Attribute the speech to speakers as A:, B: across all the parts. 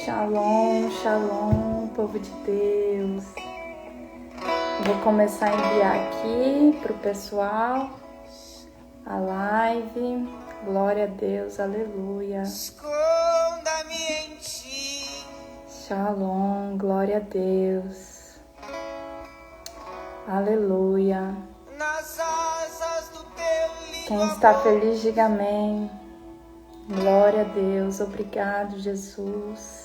A: Shalom, shalom, povo de Deus. Vou começar a enviar aqui para o pessoal a live. Glória a Deus, aleluia.
B: Esconda-me em ti.
A: Shalom, glória a Deus. Aleluia.
B: Nas asas do teu lindo
A: Quem está
B: amor.
A: feliz, diga amém. Glória a Deus, obrigado, Jesus,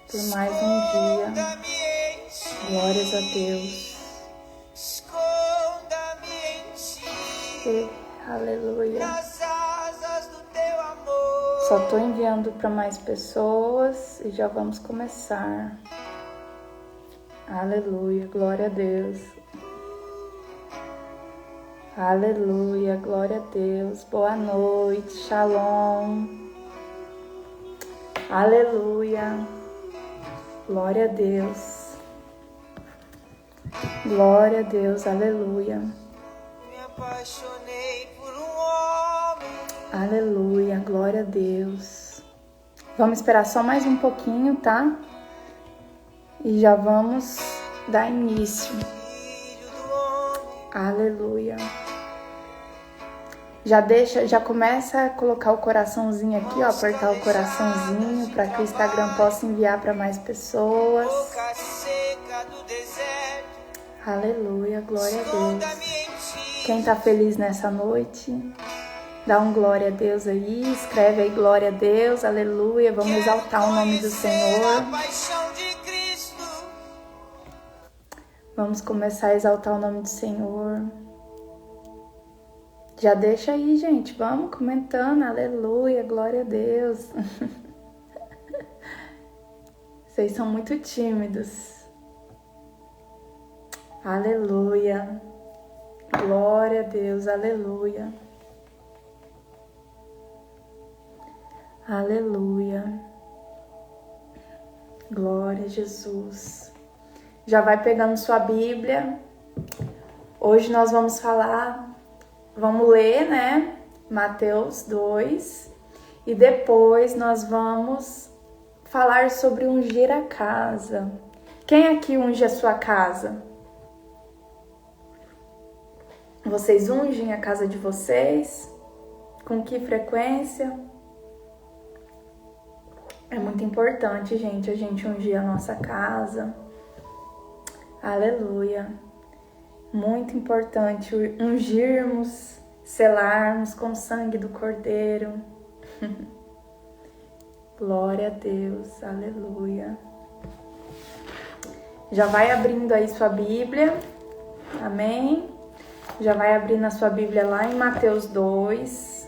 A: por mais um dia.
B: Esconda-me em ti.
A: Glórias a Deus.
B: Esconda-me em ti.
A: Aleluia.
B: Nas asas do teu amor.
A: Só estou enviando para mais pessoas e já vamos começar. Aleluia, glória a Deus. Aleluia, glória a Deus. Boa noite, shalom. Aleluia, glória a Deus. Glória a Deus, aleluia.
B: Me apaixonei por um homem.
A: Aleluia, glória a Deus. Vamos esperar só mais um pouquinho, tá? E já vamos dar início.
B: Filho do homem.
A: Aleluia. Já começa a colocar o coraçãozinho aqui, ó, apertar o coraçãozinho para que o Instagram possa enviar para mais pessoas.
B: Boca seca do deserto.
A: Aleluia, glória a
B: Esconda-me
A: Deus.
B: em ti.
A: Quem tá feliz nessa noite, dá um glória a Deus aí, escreve aí glória a Deus, aleluia. Vamos exaltar o nome do Senhor.
B: A paixão de Cristo.
A: Vamos começar a exaltar o nome do Senhor. Já deixa aí, gente. Vamos comentando. Aleluia, glória a Deus. Vocês são muito tímidos. Aleluia. Glória a Deus. Aleluia. Aleluia. Glória a Jesus. Já vai pegando sua Bíblia. Hoje nós vamos vamos ler, né? Mateus 2. E depois nós vamos falar sobre ungir a casa. Quem aqui unge a sua casa? Vocês ungem a casa de vocês? Com que frequência? É muito importante, gente, a gente ungir a nossa casa. Aleluia. Muito importante ungirmos, selarmos com o sangue do Cordeiro. Glória a Deus, aleluia. Já vai abrindo aí sua Bíblia, amém? Já vai abrindo a sua Bíblia lá em Mateus 2.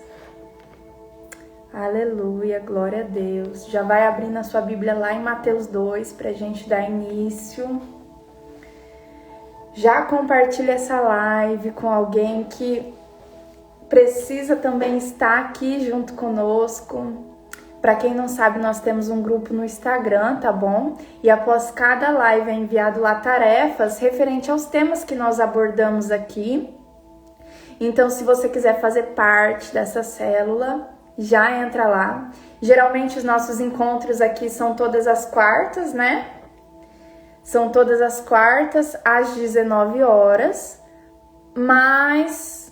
A: Aleluia, glória a Deus. Já vai abrindo a sua Bíblia lá em Mateus 2 pra gente dar início. Já compartilha essa live com alguém que precisa também estar aqui junto conosco. Para quem não sabe, nós temos um grupo no Instagram, tá bom? E após cada live é enviado lá tarefas referente aos temas que nós abordamos aqui. Então, se você quiser fazer parte dessa célula, já entra lá. Geralmente os nossos encontros aqui são todas as quartas, né? São todas as quartas às 19 horas, mas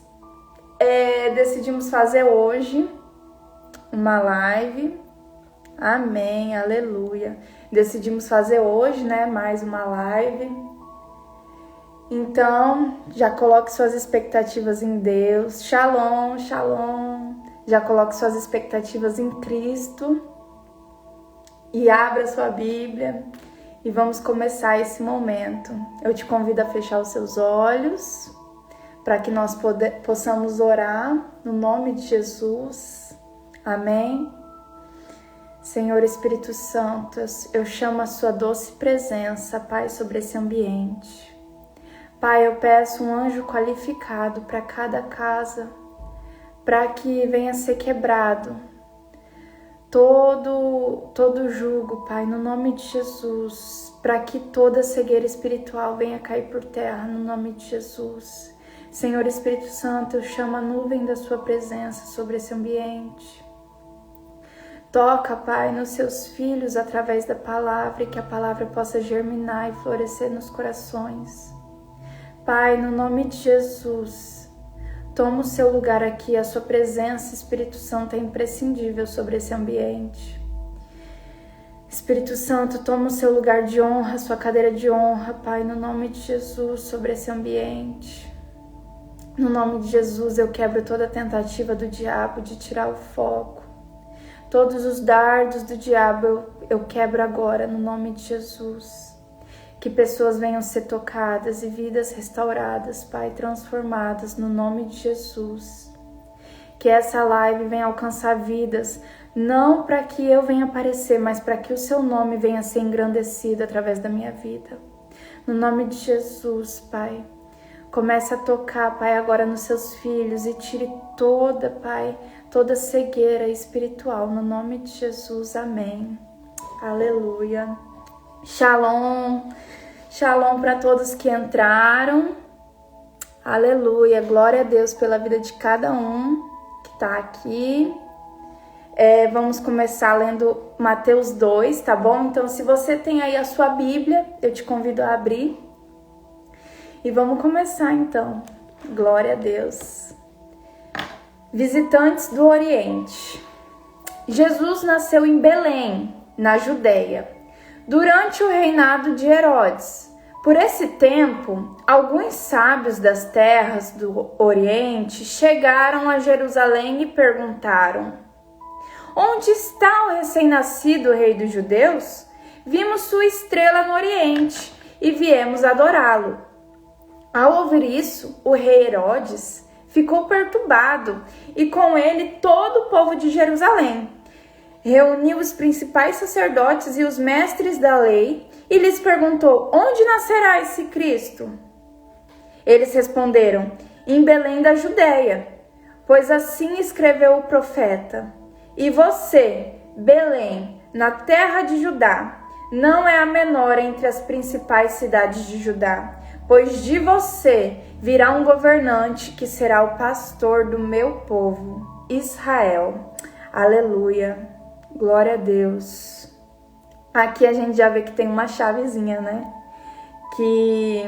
A: decidimos fazer hoje uma live, amém, aleluia. Decidimos fazer hoje, né, mais uma live. Então, já coloque suas expectativas em Deus, shalom, shalom. Já coloque suas expectativas em Cristo e abra sua Bíblia. E vamos começar esse momento. Eu te convido a fechar os seus olhos para que nós possamos orar no nome de Jesus. Amém? Senhor Espírito Santo, eu chamo a sua doce presença, Pai, sobre esse ambiente. Pai, eu peço um anjo qualificado para cada casa, para que venha ser quebrado todo jugo, Pai, no nome de Jesus, para que toda cegueira espiritual venha cair por terra, no nome de Jesus. Senhor Espírito Santo, eu chamo a nuvem da sua presença sobre esse ambiente. Toca, Pai, nos seus filhos através da palavra e que a palavra possa germinar e florescer nos corações. Pai, no nome de Jesus, toma o seu lugar aqui, a sua presença, Espírito Santo, é imprescindível sobre esse ambiente. Espírito Santo, toma o seu lugar de honra, a sua cadeira de honra, Pai, no nome de Jesus, sobre esse ambiente. No nome de Jesus, eu quebro toda tentativa do diabo de tirar o foco. Todos os dardos do diabo eu quebro agora, no nome de Jesus. Que pessoas venham ser tocadas e vidas restauradas, Pai, transformadas, no nome de Jesus. Que essa live venha alcançar vidas, não para que eu venha aparecer, mas para que o seu nome venha ser engrandecido através da minha vida. No nome de Jesus, Pai. Comece a tocar, Pai, agora nos seus filhos e tire toda, Pai, toda cegueira espiritual, no nome de Jesus, amém. Aleluia. Shalom, shalom para todos que entraram. Aleluia, glória a Deus pela vida de cada um que está aqui. Vamos começar lendo Mateus 2, tá bom? Então, se você tem aí a sua Bíblia, eu te convido a abrir. E vamos começar então. Glória a Deus. Visitantes do Oriente. Jesus nasceu em Belém, na Judéia, durante o reinado de Herodes. Por esse tempo, alguns sábios das terras do Oriente chegaram a Jerusalém e perguntaram: onde está o recém-nascido rei dos judeus? Vimos sua estrela no Oriente e viemos adorá-lo. Ao ouvir isso, o rei Herodes ficou perturbado e com ele todo o povo de Jerusalém. Reuniu os principais sacerdotes e os mestres da lei e lhes perguntou: onde nascerá esse Cristo? Eles responderam: em Belém da Judéia, pois assim escreveu o profeta: e você, Belém, na terra de Judá, não é a menor entre as principais cidades de Judá, pois de você virá um governante que será o pastor do meu povo, Israel. Aleluia. Glória a Deus. Aqui a gente já vê que tem uma chavezinha, né? Que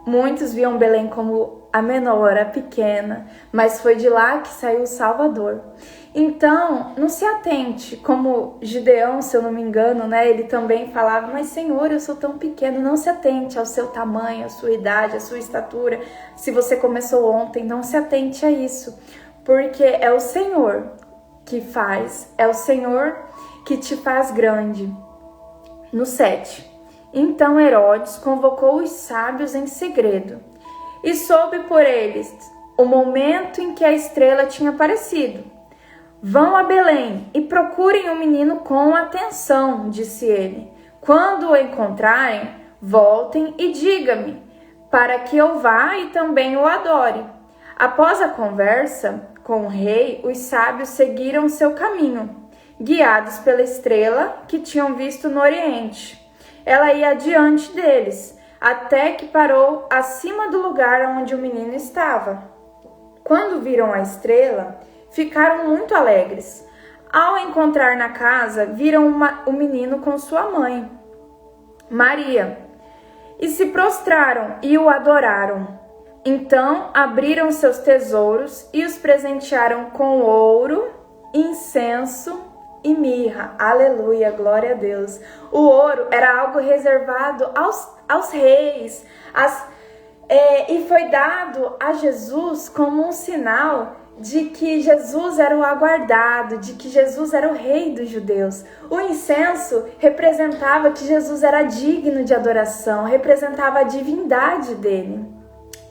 A: muitos viam Belém como a menor, a pequena, mas foi de lá que saiu o Salvador. Então, não se atente, como Gideão, se eu não me engano, né? Ele também falava: mas Senhor, eu sou tão pequeno. Não se atente ao seu tamanho, à sua idade, à sua estatura. Se você começou ontem, não se atente a isso, porque é o Senhor que faz, é o Senhor que te faz grande. No 7. Então Herodes convocou os sábios em segredo e soube por eles o momento em que a estrela tinha aparecido. Vão a Belém e procurem o menino com atenção, disse ele. Quando o encontrarem, voltem e diga-me, para que eu vá e também o adore. Após a conversa com o rei, os sábios seguiram seu caminho, guiados pela estrela que tinham visto no Oriente. Ela ia adiante deles, até que parou acima do lugar onde o menino estava. Quando viram a estrela, ficaram muito alegres. Ao entrar na casa, viram o menino com sua mãe, Maria, e se prostraram e o adoraram. Então abriram seus tesouros e os presentearam com ouro, incenso e mirra. Aleluia, glória a Deus. O ouro era algo reservado aos reis, e foi dado a Jesus como um sinal de que Jesus era o aguardado, de que Jesus era o rei dos judeus. O incenso representava que Jesus era digno de adoração, representava a divindade dele.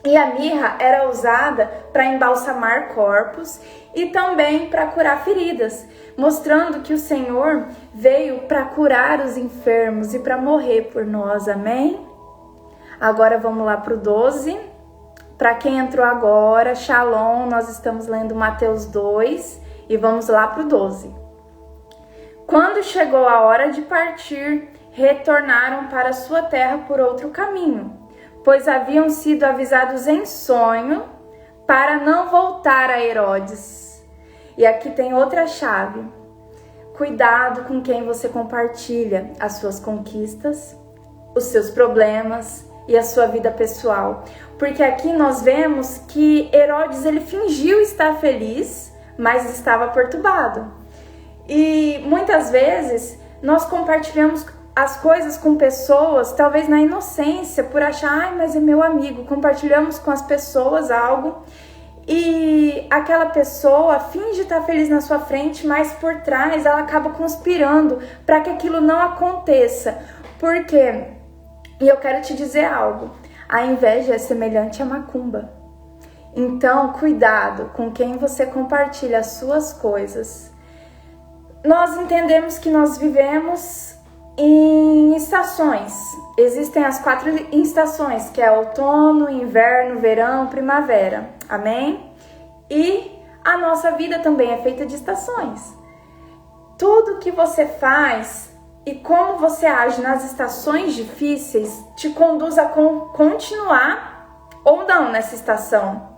A: E a mirra era usada para embalsamar corpos e também para curar feridas, mostrando que o Senhor veio para curar os enfermos e para morrer por nós, amém? Agora vamos lá para o 12. Para quem entrou agora, Shalom, nós estamos lendo Mateus 2 e vamos lá para o 12. Quando chegou a hora de partir, retornaram para sua terra por outro caminho, pois haviam sido avisados em sonho para não voltar a Herodes. E aqui tem outra chave. cuidado com quem você compartilha as suas conquistas, os seus problemas e a sua vida pessoal. Porque aqui nós vemos que Herodes, ele fingiu estar feliz, mas estava perturbado. E muitas vezes nós compartilhamos as coisas com pessoas, talvez na inocência, por achar, mas é meu amigo. Compartilhamos com as pessoas algo e aquela pessoa finge estar feliz na sua frente, mas por trás ela acaba conspirando para que aquilo não aconteça. Por quê? E eu quero te dizer algo. A inveja é semelhante à macumba. Então, cuidado com quem você compartilha as suas coisas. Nós entendemos que nós vivemos em estações. Existem as 4 estações, que é outono, inverno, verão, primavera. Amém? E a nossa vida também é feita de estações. Tudo que você faz e como você age nas estações difíceis te conduz a continuar ou não nessa estação.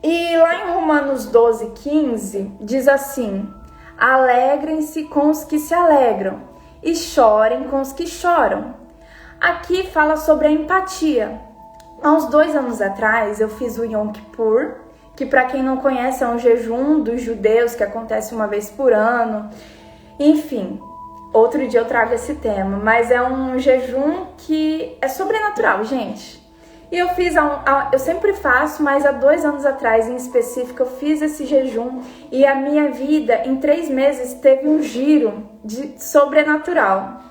A: E lá em Romanos 12:15 diz assim: alegrem-se com os que se alegram e chorem com os que choram. Aqui fala sobre a empatia. Há uns 2 anos atrás eu fiz o Yom Kippur, que para quem não conhece é um jejum dos judeus que acontece uma vez por ano. Enfim, outro dia eu trago esse tema, mas é um jejum que é sobrenatural, gente. E eu fiz, eu sempre faço, mas há 2 anos atrás em específico eu fiz esse jejum e a minha vida em 3 meses teve um giro sobrenatural.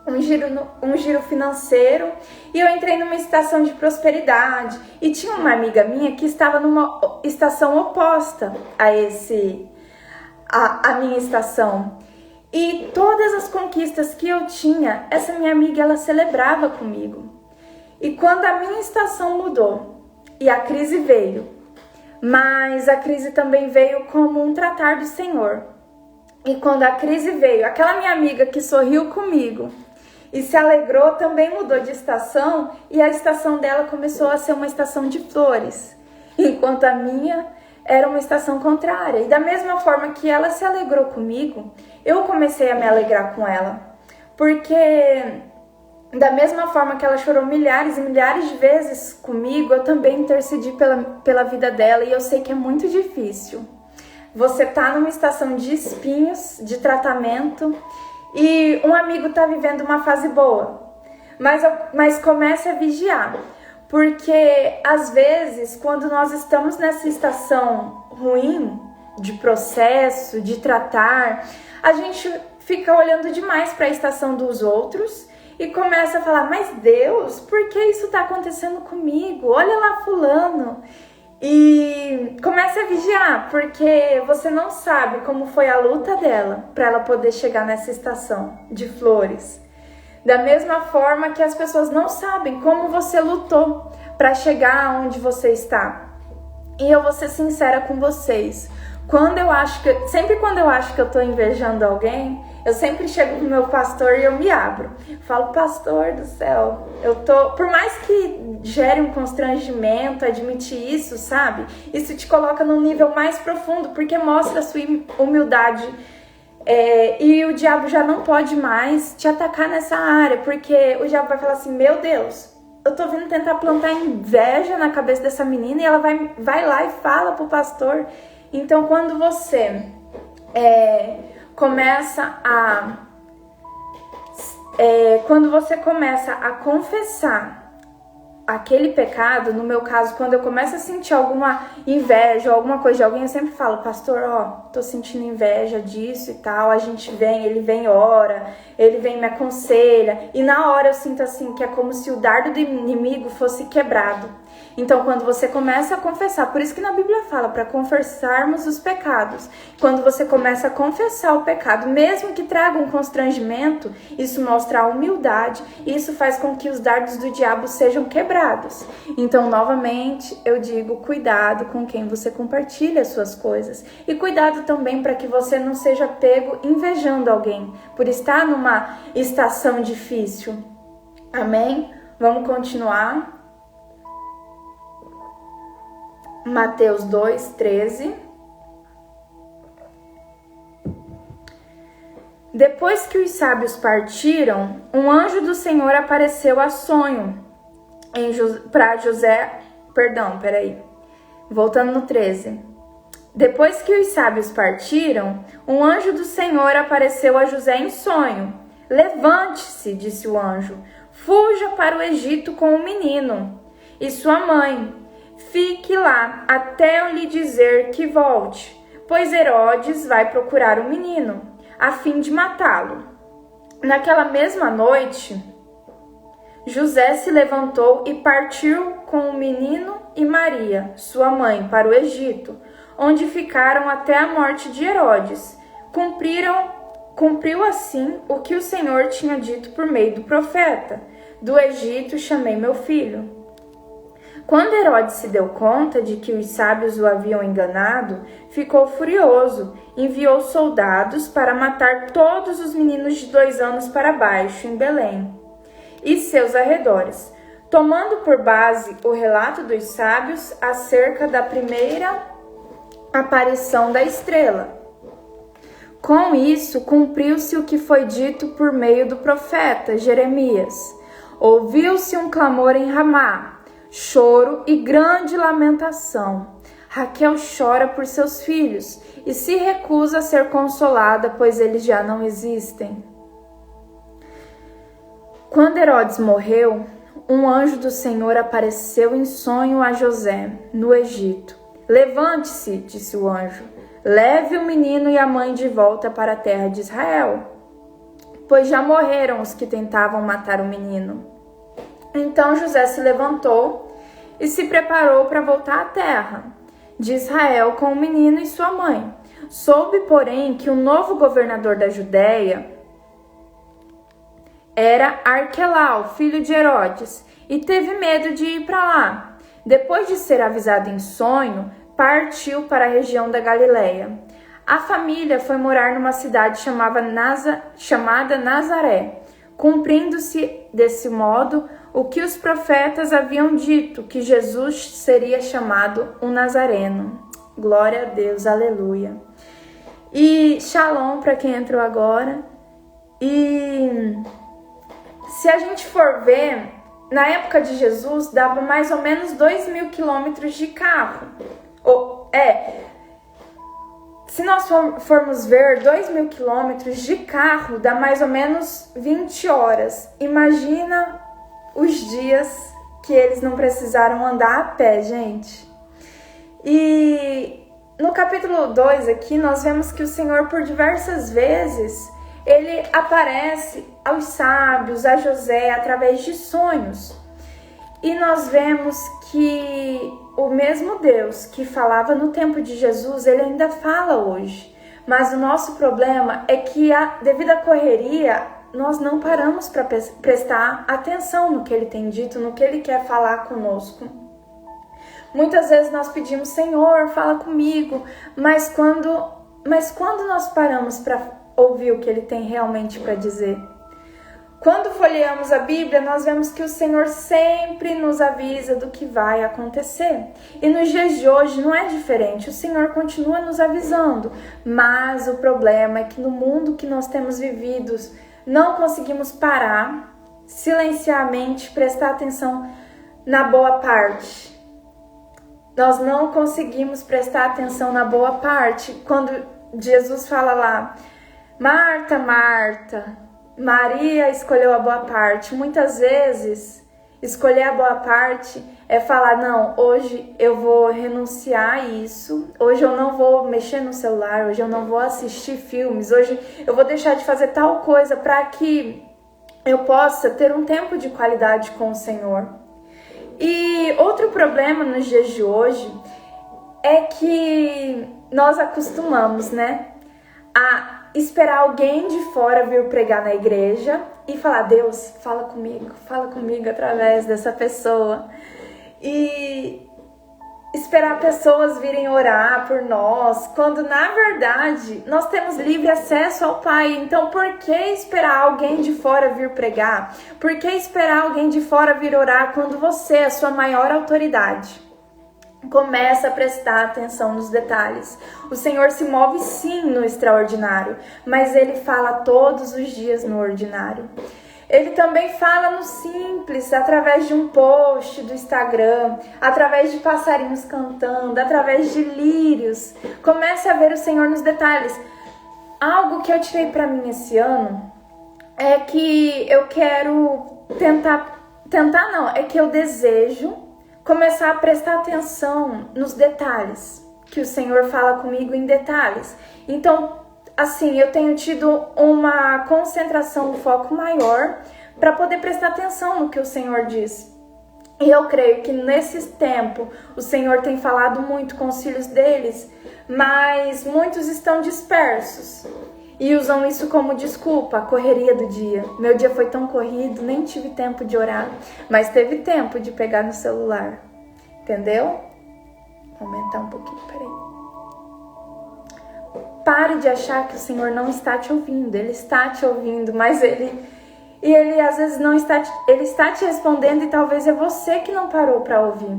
A: Um giro financeiro e eu entrei numa estação de prosperidade e tinha uma amiga minha que estava numa estação oposta a minha estação. E todas as conquistas que eu tinha, essa minha amiga, ela celebrava comigo. E quando a minha estação mudou e a crise veio, mas a crise também veio como um tratar do Senhor. E quando a crise veio, aquela minha amiga que sorriu comigo e se alegrou também mudou de estação e a estação dela começou a ser uma estação de flores, enquanto a minha era uma estação contrária. E da mesma forma que ela se alegrou comigo, eu comecei a me alegrar com ela, porque da mesma forma que ela chorou milhares e milhares de vezes comigo, eu também intercedi pela vida dela e eu sei que é muito difícil. Você tá numa estação de espinhos, de tratamento, e um amigo tá vivendo uma fase boa, mas comece a vigiar, porque às vezes quando nós estamos nessa estação ruim, de processo, de tratar, a gente fica olhando demais para a estação dos outros e começa a falar, mas Deus, por que isso tá acontecendo comigo? Olha lá fulano. E comece a vigiar, porque você não sabe como foi a luta dela para ela poder chegar nessa estação de flores. Da mesma forma que as pessoas não sabem como você lutou para chegar onde você está. E eu vou ser sincera com vocês. Sempre quando eu acho que eu tô invejando alguém, eu sempre chego pro meu pastor e eu me abro. Falo, pastor do céu, por mais que gere um constrangimento, admitir isso, sabe? Isso te coloca num nível mais profundo, porque mostra a sua humildade. E o diabo já não pode mais te atacar nessa área, porque o diabo vai falar assim, meu Deus, eu tô vindo tentar plantar inveja na cabeça dessa menina e ela vai lá e fala pro pastor. Então, quando você começa a confessar aquele pecado, no meu caso, quando eu começo a sentir alguma inveja ou alguma coisa de alguém, eu sempre falo, pastor, tô sentindo inveja disso e tal, ele vem ora, ele vem me aconselha, e na hora eu sinto assim, que é como se o dardo do inimigo fosse quebrado. Então, quando você começa a confessar, por isso que na Bíblia fala para confessarmos os pecados. Quando você começa a confessar o pecado, mesmo que traga um constrangimento, isso mostra a humildade e isso faz com que os dardos do diabo sejam quebrados. Então, novamente, eu digo, cuidado com quem você compartilha as suas coisas. E cuidado também para que você não seja pego invejando alguém por estar numa estação difícil. Amém? Vamos continuar. Mateus 2:13. Depois que os sábios partiram, um anjo do Senhor apareceu a sonho para José. Voltando no 13. Depois que os sábios partiram, um anjo do Senhor apareceu a José em sonho. Levante-se, disse o anjo, fuja para o Egito com o menino e sua mãe. Fique lá até eu lhe dizer que volte, pois Herodes vai procurar o menino, a fim de matá-lo. Naquela mesma noite, José se levantou e partiu com o menino e Maria, sua mãe, para o Egito, onde ficaram até a morte de Herodes. Cumpriu assim o que o Senhor tinha dito por meio do profeta: do Egito chamei meu filho. Quando Herodes se deu conta de que os sábios o haviam enganado, ficou furioso, enviou soldados para matar todos os meninos de 2 anos para baixo em Belém e seus arredores, tomando por base o relato dos sábios acerca da primeira aparição da estrela. Com isso, cumpriu-se o que foi dito por meio do profeta Jeremias. Ouviu-se um clamor em Ramá, choro e grande lamentação. Raquel chora por seus filhos e se recusa a ser consolada, pois eles já não existem. Quando Herodes morreu, um anjo do Senhor apareceu em sonho a José, no Egito. Levante-se, disse o anjo, leve o menino e a mãe de volta para a terra de Israel, pois já morreram os que tentavam matar o menino. Então José se levantou e se preparou para voltar à terra de Israel com o menino e sua mãe. Soube, porém, que o novo governador da Judéia era Arquelau, filho de Herodes, e teve medo de ir para lá. Depois de ser avisado em sonho, partiu para a região da Galileia. A família foi morar numa cidade chamada Nazaré, cumprindo-se desse modo o que os profetas haviam dito, que Jesus seria chamado um Nazareno. Glória a Deus, aleluia. E shalom para quem entrou agora. E se a gente for ver, na época de Jesus dava mais ou menos 2.000 quilômetros de carro. Se nós formos ver 2.000 quilômetros de carro, dá mais ou menos 20 horas. Imagina os dias que eles não precisaram andar a pé, gente. E no capítulo 2 aqui, nós vemos que o Senhor, por diversas vezes, ele aparece aos sábios, a José, através de sonhos. E nós vemos que o mesmo Deus que falava no tempo de Jesus, ele ainda fala hoje. Mas o nosso problema é que, devido à correria, nós não paramos para prestar atenção no que ele tem dito, no que ele quer falar conosco. Muitas vezes nós pedimos, Senhor, fala comigo, mas quando nós paramos para ouvir o que ele tem realmente para dizer? Quando folheamos a Bíblia, nós vemos que o Senhor sempre nos avisa do que vai acontecer. E nos dias de hoje não é diferente, o Senhor continua nos avisando. Mas o problema é que no mundo que nós temos vivido, não conseguimos parar, silenciamente, prestar atenção na boa parte. Nós não conseguimos prestar atenção na boa parte. Quando Jesus fala lá, Marta, Marta, Maria escolheu a boa parte. Muitas vezes, escolher a boa parte é falar, não, hoje eu vou renunciar a isso, hoje eu não vou mexer no celular, hoje eu não vou assistir filmes, hoje eu vou deixar de fazer tal coisa para que eu possa ter um tempo de qualidade com o Senhor. E outro problema nos dias de hoje é que nós acostumamos, a esperar alguém de fora vir pregar na igreja e falar, Deus, fala comigo através dessa pessoa. E esperar pessoas virem orar por nós, quando na verdade nós temos livre acesso ao Pai. Então por que esperar alguém de fora vir pregar? Por que esperar alguém de fora vir orar quando você é a sua maior autoridade? Começa a prestar atenção nos detalhes. O Senhor se move sim no extraordinário, mas Ele fala todos os dias no ordinário. Ele também fala no simples, através de um post do Instagram, através de passarinhos cantando, através de lírios. Comece a ver o Senhor nos detalhes. Algo que eu tirei para mim esse ano é que eu quero é que eu desejo começar a prestar atenção nos detalhes, que o Senhor fala comigo em detalhes. Então, assim, eu tenho tido uma concentração, um foco maior para poder prestar atenção no que o Senhor diz. E eu creio que nesse tempo o Senhor tem falado muito com os filhos deles, mas muitos estão dispersos e usam isso como desculpa, a correria do dia. Meu dia foi tão corrido, nem tive tempo de orar, mas teve tempo de pegar no celular. Entendeu? Vou aumentar um pouquinho, peraí. Pare de achar que o Senhor não está te ouvindo. Ele está te ouvindo, mas Ele às vezes não está, Ele está te respondendo e talvez é você que não parou para ouvir.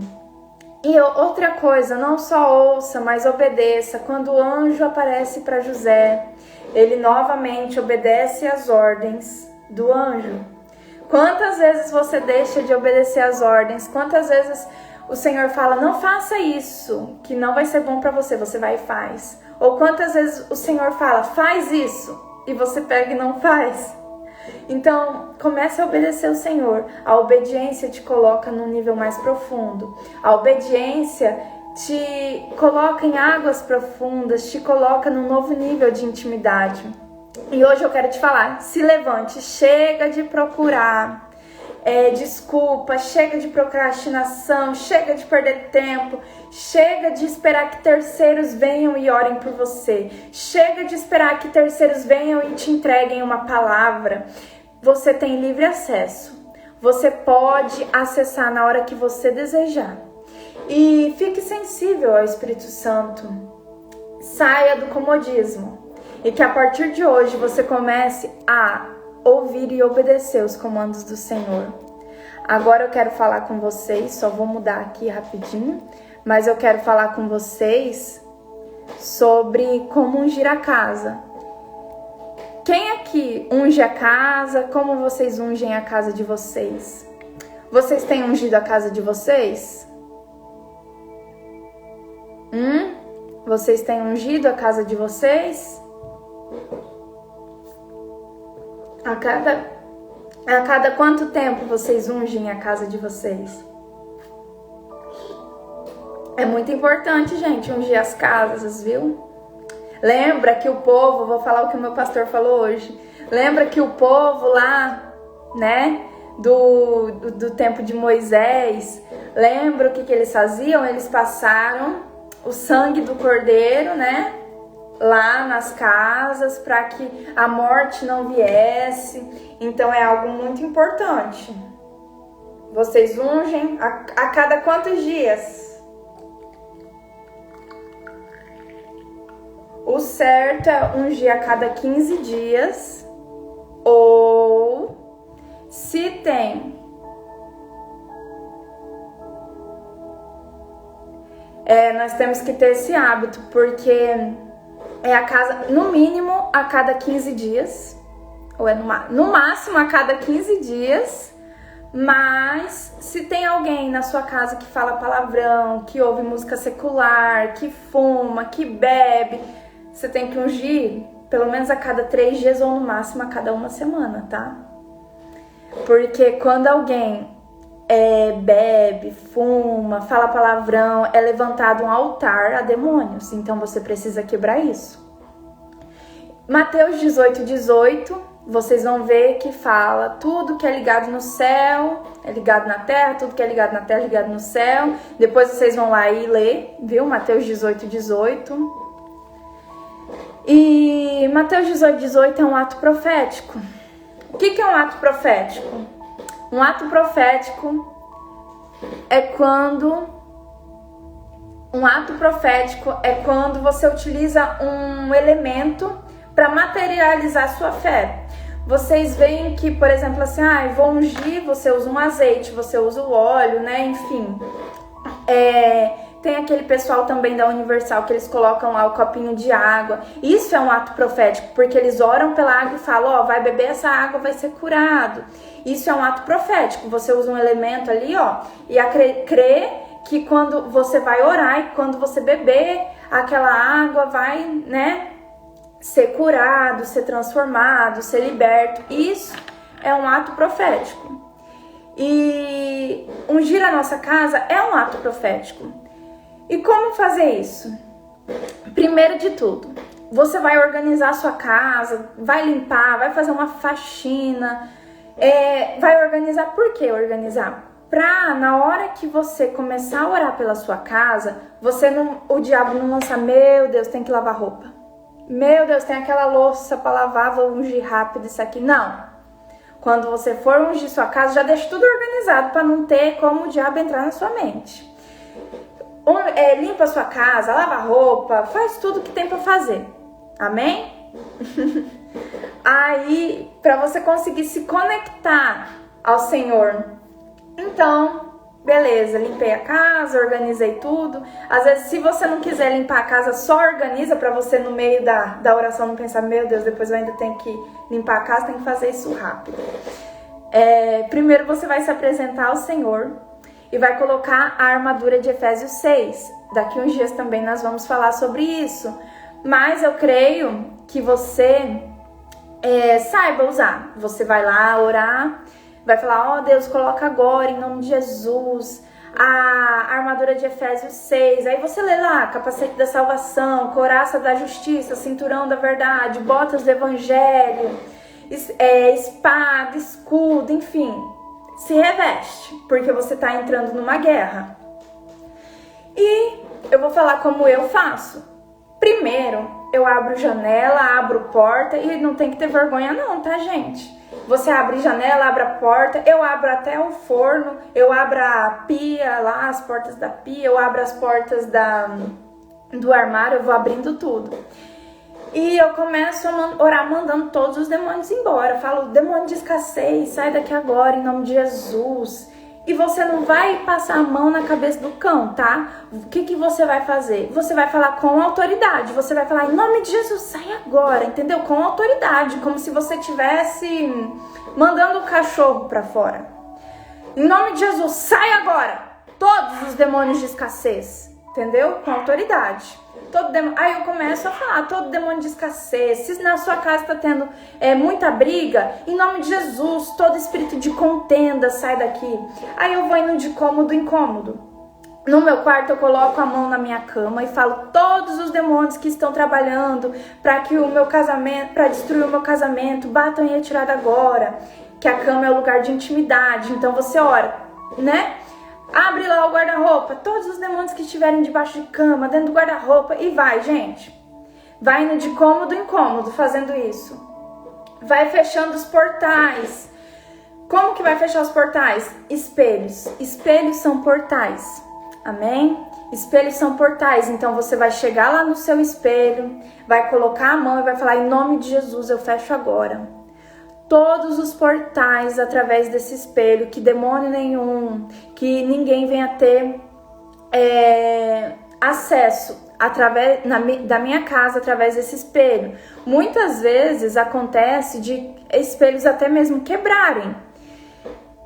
A: E outra coisa, não só ouça, mas obedeça. Quando o anjo aparece para José, ele novamente obedece às ordens do anjo. Quantas vezes você deixa de obedecer às ordens? Quantas vezes o Senhor fala, não faça isso, que não vai ser bom para você, você vai e faz. Ou quantas vezes o Senhor fala, faz isso, e você pega e não faz. Então, comece a obedecer ao Senhor. A obediência te coloca num nível mais profundo. A obediência te coloca em águas profundas, te coloca num novo nível de intimidade. E hoje eu quero te falar, se levante, chega de procurar desculpa, chega de procrastinação, chega de perder tempo, chega de esperar que terceiros venham e orem por você, chega de esperar que terceiros venham e te entreguem uma palavra. Você tem livre acesso, você pode acessar na hora que você desejar. E fique sensível ao Espírito Santo, saia do comodismo e que a partir de hoje você comece a ouvir e obedecer os comandos do Senhor. Agora eu quero falar com vocês, só vou mudar aqui rapidinho, mas eu quero falar com vocês sobre como ungir a casa. Quem aqui unge a casa? Como vocês ungem a casa de vocês? Vocês têm ungido a casa de vocês? Vocês têm ungido a casa de vocês? A cada quanto tempo vocês ungem a casa de vocês? É muito importante, gente, ungir as casas, viu? Lembra que o povo, vou falar o que o meu pastor falou hoje. Lembra que o povo lá, né, do tempo de Moisés, lembra o que eles faziam? Eles passaram o sangue do cordeiro, né, lá nas casas para que a morte não viesse. Então é algo muito importante. Vocês ungem a cada quantos dias? O certo é ungir a cada 15 dias. Ou se tem nós temos que ter esse hábito, porque a casa, no mínimo, a cada 15 dias, ou no máximo a cada 15 dias, mas se tem alguém na sua casa que fala palavrão, que ouve música secular, que fuma, que bebe, você tem que ungir pelo menos a cada 3 dias ou no máximo a cada 1 semana, tá? Porque quando alguém bebe, fuma, fala palavrão, é levantado um altar a demônios. Então você precisa quebrar isso. Mateus 18:18, vocês vão ver que fala tudo que é ligado no céu, é ligado na terra, tudo que é ligado na terra é ligado no céu. Depois vocês vão lá e ler, viu? Mateus 18:18. E Mateus 18:18 é um ato profético. O que é um ato profético? Um ato profético é quando você utiliza um elemento para materializar sua fé. Vocês veem que, por exemplo, assim, vou ungir, você usa um azeite, você usa o óleo, né? Enfim. Tem aquele pessoal também da Universal que eles colocam lá o copinho de água. Isso é um ato profético, porque eles oram pela água e falam, ó, vai beber essa água, vai ser curado. Isso é um ato profético. Você usa um elemento ali, ó, e crê que quando você vai orar e quando você beber aquela água vai, né, ser curado, ser transformado, ser liberto. Isso é um ato profético. E ungir a nossa casa é um ato profético. E como fazer isso? Primeiro de tudo, você vai organizar a sua casa, vai limpar, vai fazer uma faxina, vai organizar. Por que organizar? Pra na hora que você começar a orar pela sua casa, o diabo não lança, meu Deus, tem que lavar roupa. Meu Deus, tem aquela louça para lavar, vou ungir rápido isso aqui. Não. Quando você for ungir sua casa, já deixa tudo organizado para não ter como o diabo entrar na sua mente. Limpa a sua casa, lava a roupa, faz tudo que tem para fazer. Amém? Aí, para você conseguir se conectar ao Senhor, então, beleza, limpei a casa, organizei tudo. Às vezes, se você não quiser limpar a casa, só organiza para você no meio da oração não pensar, meu Deus, depois eu ainda tenho que limpar a casa, tem que fazer isso rápido. Primeiro você vai se apresentar ao Senhor e vai colocar a armadura de Efésios 6. Daqui uns dias também nós vamos falar sobre isso. Mas eu creio que você saiba usar. Você vai lá orar, vai falar, ó Deus, coloca agora em nome de Jesus a armadura de Efésios 6. Aí você lê lá, capacete da salvação, couraça da justiça, cinturão da verdade, botas do evangelho, espada, escudo, enfim. Se reveste, porque você está entrando numa guerra. E eu vou falar como eu faço. Primeiro, eu abro janela, abro porta e não tem que ter vergonha não, tá, gente? Você abre janela, abre a porta, eu abro até o forno, eu abro a pia lá, as portas da pia, eu abro as portas do armário, eu vou abrindo tudo. E eu começo a orar mandando todos os demônios embora. Eu falo, demônio de escassez, sai daqui agora em nome de Jesus. E você não vai passar a mão na cabeça do cão, tá? O que você vai fazer? Você vai falar com autoridade. Você vai falar, em nome de Jesus, sai agora, entendeu? Com autoridade, como se você estivesse mandando o cachorro pra fora. Em nome de Jesus, sai agora! Todos os demônios de escassez, entendeu? Com autoridade. Aí eu começo a falar, todo demônio de escassez, se na sua casa está tendo muita briga, em nome de Jesus, todo espírito de contenda sai daqui. Aí eu vou indo de cômodo em cômodo. No meu quarto eu coloco a mão na minha cama e falo todos os demônios que estão trabalhando para que o meu casamento, para destruir o meu casamento, batam em retirada agora, que a cama é o lugar de intimidade. Então você ora, né? Abre lá o guarda-roupa, todos os demônios que estiverem debaixo de cama, dentro do guarda-roupa, e vai, gente. Vai indo de cômodo em cômodo fazendo isso. Vai fechando os portais. Como que vai fechar os portais? Espelhos. Espelhos são portais. Amém? Espelhos são portais. Então você vai chegar lá no seu espelho, vai colocar a mão e vai falar, em nome de Jesus, eu fecho agora todos os portais através desse espelho, que demônio nenhum, que ninguém venha ter acesso da minha casa através desse espelho. Muitas vezes acontece de espelhos até mesmo quebrarem.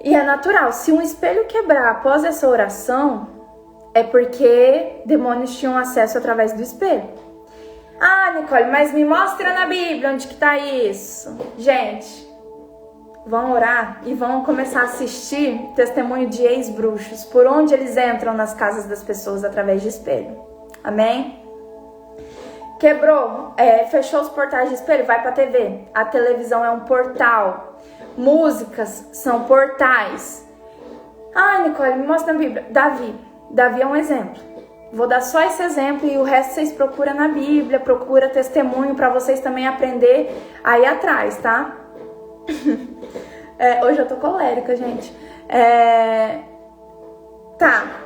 A: E é natural, se um espelho quebrar após essa oração, é porque demônios tinham acesso através do espelho. Ah, Nicole, mas me mostra na Bíblia onde que tá isso. Gente, vão orar e vão começar a assistir testemunho de ex-bruxos, por onde eles entram nas casas das pessoas através de espelho. Amém? Quebrou, fechou os portais de espelho, vai pra TV. A televisão é um portal. Músicas são portais. Ah, Nicole, me mostra na Bíblia. Davi é um exemplo. Vou dar só esse exemplo e o resto vocês procuram na Bíblia, procura testemunho para vocês também aprender aí atrás, tá? Hoje eu tô colérica, gente.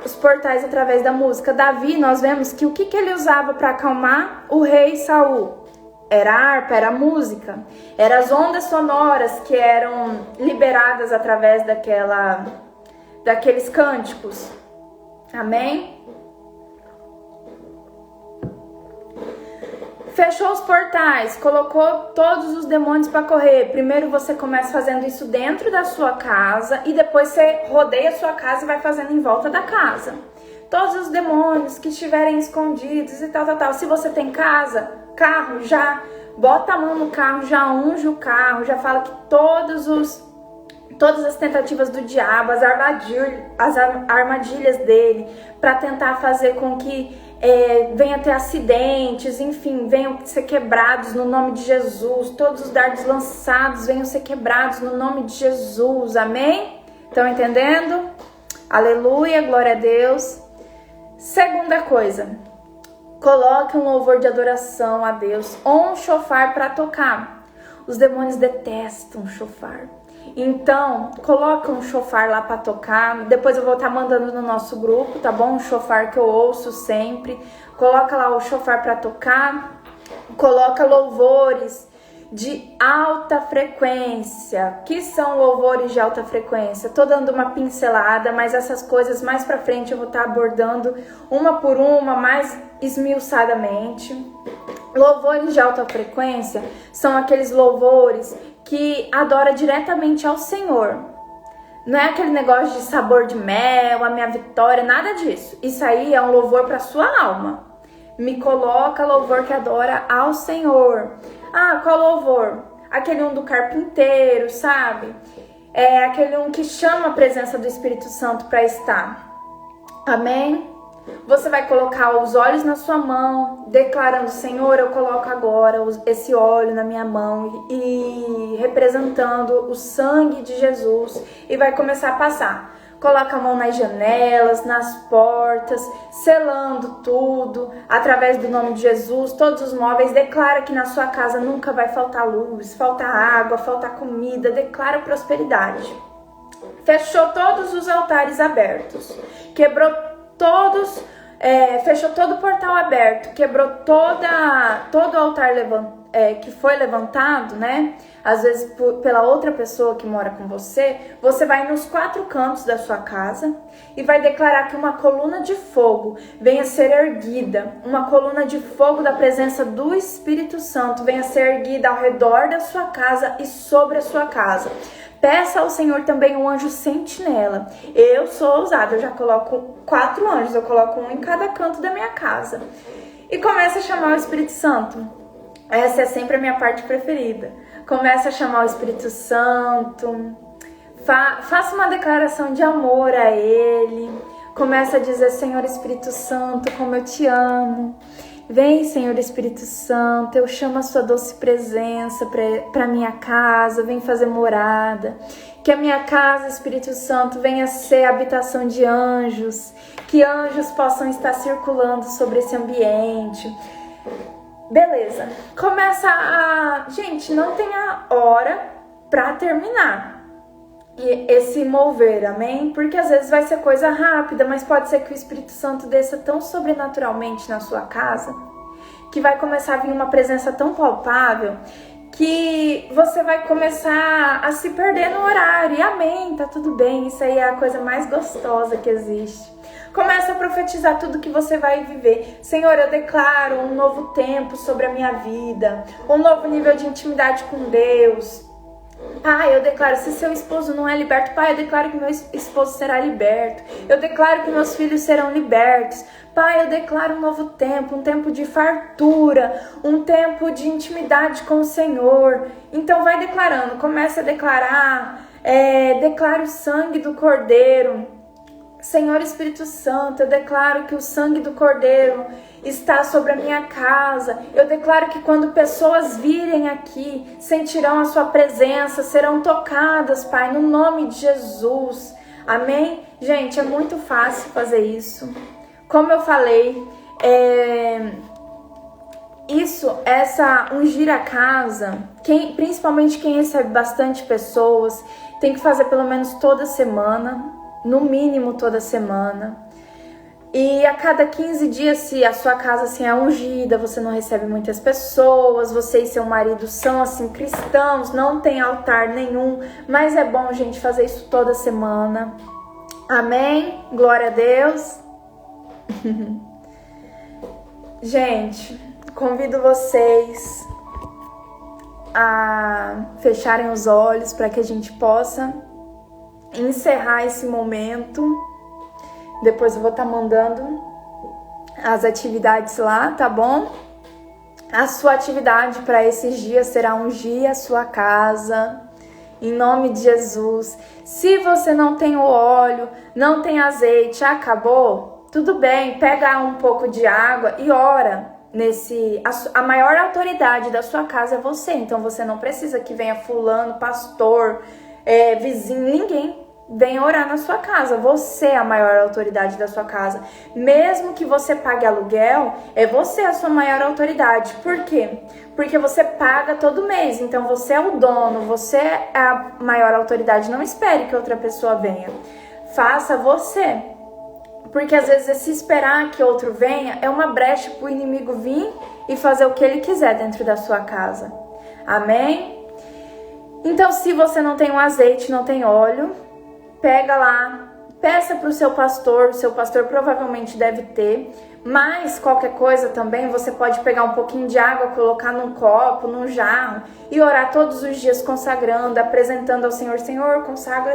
A: Os portais através da música. Davi, nós vemos que o que ele usava para acalmar o rei Saul? Era a harpa, era a música. Eram as ondas sonoras que eram liberadas através daqueles cânticos. Amém? Fechou os portais, colocou todos os demônios para correr. Primeiro você começa fazendo isso dentro da sua casa e depois você rodeia a sua casa e vai fazendo em volta da casa. Todos os demônios que estiverem escondidos e tal. Se você tem casa, carro, já bota a mão no carro, já unge o carro, já fala que todas as tentativas do diabo, as armadilhas dele para tentar fazer com que venha ter acidentes, enfim, venham ser quebrados no nome de Jesus. Todos os dardos lançados venham ser quebrados no nome de Jesus, amém? Estão entendendo? Aleluia, glória a Deus. Segunda coisa, coloque um louvor de adoração a Deus ou um chofar para tocar. Os demônios detestam chofar. Então, coloca um chofar lá para tocar. Depois eu vou estar mandando no nosso grupo, tá bom? Um chofar que eu ouço sempre. Coloca lá o chofar para tocar. Coloca louvores de alta frequência. Que são louvores de alta frequência? Tô dando uma pincelada, mas essas coisas mais para frente eu vou estar abordando uma por uma, mais esmiuçadamente. Louvores de alta frequência são aqueles louvores que adora diretamente ao Senhor. Não é aquele negócio de sabor de mel, a minha vitória, nada disso. Isso aí é um louvor para sua alma. Me coloca louvor que adora ao Senhor. Ah, qual louvor? Aquele um do carpinteiro, sabe? É aquele um que chama a presença do Espírito Santo para estar. Amém? Você vai colocar os olhos na sua mão, declarando: Senhor, eu coloco agora esse óleo na minha mão e representando o sangue de Jesus, e vai começar a passar. Coloca a mão nas janelas, nas portas, selando tudo, através do nome de Jesus, todos os móveis. Declara que na sua casa nunca vai faltar luz, faltar água, faltar comida. Declara prosperidade. Fechou todos os altares abertos, quebrou todos, fechou todo o portal aberto, quebrou todo o altar que foi levantado, né? Às vezes pela outra pessoa que mora com você. Você vai nos 4 cantos da sua casa e vai declarar que uma coluna de fogo venha ser erguida, uma coluna de fogo da presença do Espírito Santo venha ser erguida ao redor da sua casa e sobre a sua casa. Peça ao Senhor também um anjo sentinela. Eu sou ousada, eu já coloco 4 anjos, eu coloco um em cada canto da minha casa. E começa a chamar o Espírito Santo. Essa é sempre a minha parte preferida. Começa a chamar o Espírito Santo. Faça uma declaração de amor a Ele. Começa a dizer: Senhor Espírito Santo, como eu te amo. Vem, Senhor Espírito Santo, eu chamo a sua doce presença para minha casa, vem fazer morada. Que a minha casa, Espírito Santo, venha ser habitação de anjos, que anjos possam estar circulando sobre esse ambiente. Beleza, começa a... Gente, não tem a hora para terminar esse mover, amém? Porque às vezes vai ser coisa rápida, mas pode ser que o Espírito Santo desça tão sobrenaturalmente na sua casa, que vai começar a vir uma presença tão palpável, que você vai começar a se perder no horário. E amém, tá tudo bem, isso aí é a coisa mais gostosa que existe. Começa a profetizar tudo que você vai viver. Senhor, eu declaro um novo tempo sobre a minha vida, um novo nível de intimidade com Deus. Pai, eu declaro, se seu esposo não é liberto, Pai, eu declaro que meu esposo será liberto. Eu declaro que meus filhos serão libertos. Pai, eu declaro um novo tempo, um tempo de fartura, um tempo de intimidade com o Senhor. Então vai declarando, comece a declarar, declare o sangue do Cordeiro. Senhor Espírito Santo, eu declaro que o sangue do Cordeiro está sobre a minha casa. Eu declaro que quando pessoas virem aqui, sentirão a sua presença, serão tocadas, Pai, no nome de Jesus. Amém? Gente, é muito fácil fazer isso. Como eu falei, ungir a casa, principalmente quem recebe bastante pessoas, tem que fazer pelo menos toda semana, no mínimo toda semana. E a cada 15 dias, se a sua casa assim é ungida, você não recebe muitas pessoas, você e seu marido são assim cristãos, não tem altar nenhum, mas é bom, gente, fazer isso toda semana. Amém? Glória a Deus. Gente, convido vocês a fecharem os olhos para que a gente possa encerrar esse momento. Depois eu vou estar mandando as atividades lá, tá bom? A sua atividade para esses dias será ungir a sua casa, em nome de Jesus. Se você não tem o óleo, não tem azeite, acabou, tudo bem, pega um pouco de água e ora. A maior autoridade da sua casa é você, então você não precisa que venha fulano, pastor, vizinho, ninguém venha orar na sua casa. Você é a maior autoridade da sua casa. Mesmo que você pague aluguel, é você a sua maior autoridade. Por quê? Porque você paga todo mês, então você é o dono, você é a maior autoridade. Não espere que outra pessoa venha. Faça você. Porque às vezes se esperar que outro venha é uma brecha para o inimigo vir e fazer o que ele quiser dentro da sua casa. Amém? Então, se você não tem um azeite, não tem óleo, pega lá, peça para o seu pastor provavelmente deve ter, mas qualquer coisa também você pode pegar um pouquinho de água, colocar num copo, num jarro e orar todos os dias consagrando, apresentando ao Senhor: Senhor, consagra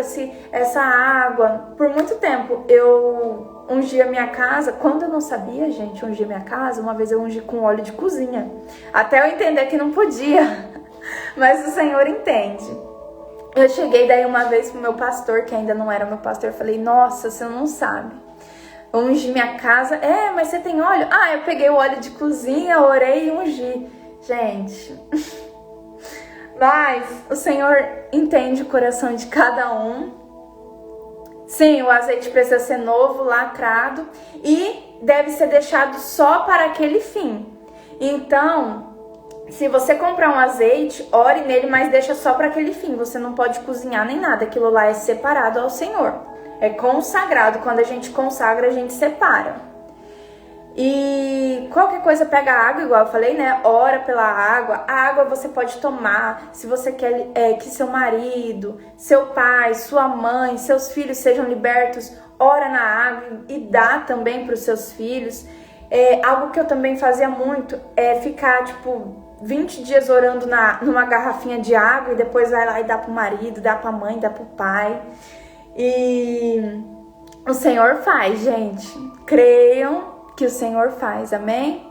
A: essa água. Por muito tempo eu ungi a minha casa, quando eu não sabia, gente, ungir minha casa, uma vez eu ungi com óleo de cozinha, até eu entender que não podia, mas o Senhor entende. Eu cheguei daí uma vez pro meu pastor, que ainda não era meu pastor, eu falei: nossa, você não sabe, eu ungi minha casa. Mas você tem óleo? Eu peguei o óleo de cozinha, orei e ungi. Gente, mas o Senhor entende o coração de cada um. Sim, o azeite precisa ser novo, lacrado e deve ser deixado só para aquele fim. Então, se você comprar um azeite, ore nele, mas deixa só para aquele fim. Você não pode cozinhar nem nada. Aquilo lá é separado ao Senhor. É consagrado. Quando a gente consagra, a gente separa. E qualquer coisa, pega água, igual eu falei, né? Ora pela água. A água você pode tomar. Se você quer que seu marido, seu pai, sua mãe, seus filhos sejam libertos, ora na água e dá também para os seus filhos. Algo que eu também fazia muito é ficar, 20 dias orando numa garrafinha de água e depois vai lá e dá pro marido, dá pra mãe, dá pro pai. E o Senhor faz, gente. Creiam que o Senhor faz, amém?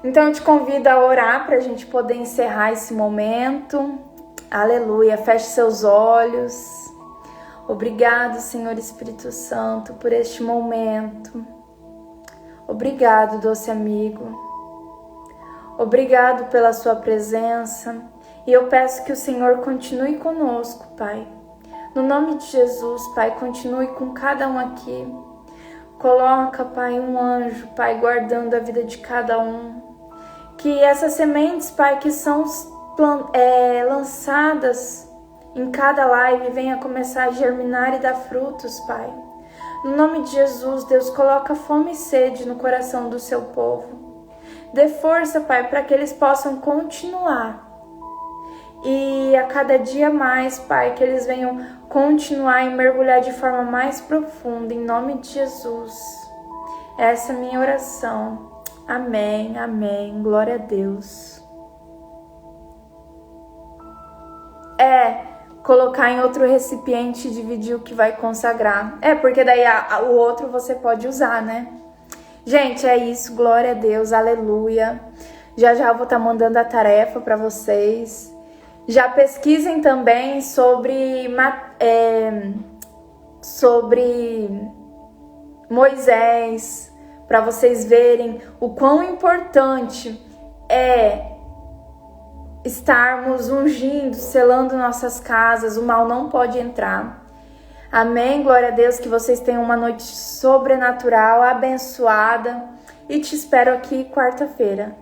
A: Então eu te convido a orar pra gente poder encerrar esse momento. Aleluia, feche seus olhos. Obrigado, Senhor Espírito Santo, por este momento. Obrigado, doce amigo. Obrigado pela sua presença. E eu peço que o Senhor continue conosco, Pai. No nome de Jesus, Pai, continue com cada um aqui. Coloca, Pai, um anjo, Pai, guardando a vida de cada um. Que essas sementes, Pai, que são lançadas em cada live, venha começar a germinar e dar frutos, Pai. No nome de Jesus, Deus, coloca fome e sede no coração do seu povo. Dê força, Pai, para que eles possam continuar. E a cada dia mais, Pai, que eles venham continuar e mergulhar de forma mais profunda, em nome de Jesus. Essa é a minha oração. Amém, amém. Glória a Deus. Colocar em outro recipiente e dividir o que vai consagrar. Porque daí o outro você pode usar, né? Gente, é isso. Glória a Deus. Aleluia. Já eu vou estar mandando a tarefa para vocês. Já pesquisem também sobre Moisés, para vocês verem o quão importante é estarmos ungindo, selando nossas casas. O mal não pode entrar. Amém? Glória a Deus, que vocês tenham uma noite sobrenatural, abençoada. E te espero aqui quarta-feira.